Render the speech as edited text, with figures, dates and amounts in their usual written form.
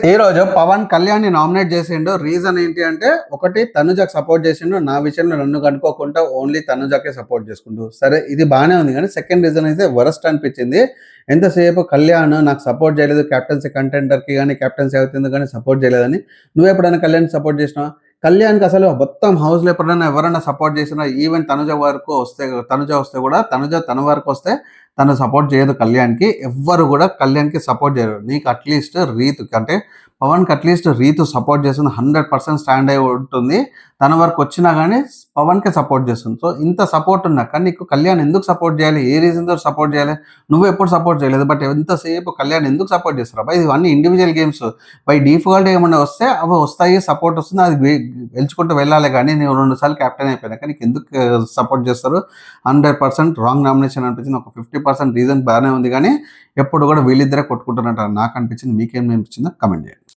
ఈ రోజు పవన్ కళ్యాణ్ ని నామినేట్ చేసిండు. రీజన్ ఏంటి అంటే, ఒకటి తనుజకు సపోర్ట్ చేసిండు. నా విషయంలో నన్ను కనుక్కోకుండా ఓన్లీ తనుజకే సపోర్ట్ చేసుకుంటూ, సరే ఇది బాగానే ఉంది. కానీ సెకండ్ రీజన్ అయితే వరస్ట్ అనిపించింది. ఎంతసేపు కళ్యాణ్ నాకు సపోర్ట్ చేయలేదు, క్యాప్టెన్సీ కంటెండర్ కి కానీ క్యాప్టెన్సీ అవుతుంది కానీ సపోర్ట్ చేయలేదని. నువ్వు ఎప్పుడైనా కళ్యాణ్ సపోర్ట్ చేసినావా? కళ్యాణ్కి అసలు మొత్తం హౌస్లో ఎప్పుడైనా ఎవరైనా సపోర్ట్ చేసినా, ఈవెన్ తనుజ వరకు వస్తే, తనుజ వస్తే కూడా తన వరకు వస్తే తను సపోర్ట్ చేయదు కళ్యాణ్కి. ఎవ్వరు కూడా కళ్యాణ్కి సపోర్ట్ చేయరు. నీకు అట్లీస్ట్ రీతు అంటే పవన్కి అట్లీస్ట్ రీతు సపోర్ట్ చేస్తుంది, 100% స్టాండ్ అయి ఉంటుంది. తన వరకు వచ్చినా కానీ పవన్కే సపోర్ట్ చేస్తుంది. సో ఇంత సపోర్ట్ ఉన్నా కానీ నీకు కళ్యాణ్ ఎందుకు సపోర్ట్ చేయాలి? ఏ రీజన్తో సపోర్ట్ చేయాలి? నువ్వు ఎప్పుడు సపోర్ట్ చేయలేదు, బట్ ఎంతసేపు కళ్యాణ్ ఎందుకు సపోర్ట్ చేస్తారు అబ్బా? ఇవన్నీ ఇండివిజువల్ గేమ్స్. బై డిఫాల్ట్ ఏమన్నా వస్తే అవి వస్తాయి, సపోర్ట్ వస్తుంది, అది గెలుచుకుంటూ వెళ్ళాలి. కానీ నేను 2 సార్లు కెప్టెన్ అయిపోయినా కానీ ఎందుకు సపోర్ట్ చేస్తారు? 100% రాంగ్ నామినేషన్ అనిపించింది. ఒక 50% రీజన్ బాగానే ఉంది, కానీ ఎప్పుడు కూడా వీళ్ళిద్దరే కొట్టుకుంటున్నట్టు నాకు అనిపించింది. మీకేం అనిపించిందో కమెంట్ చేయండి.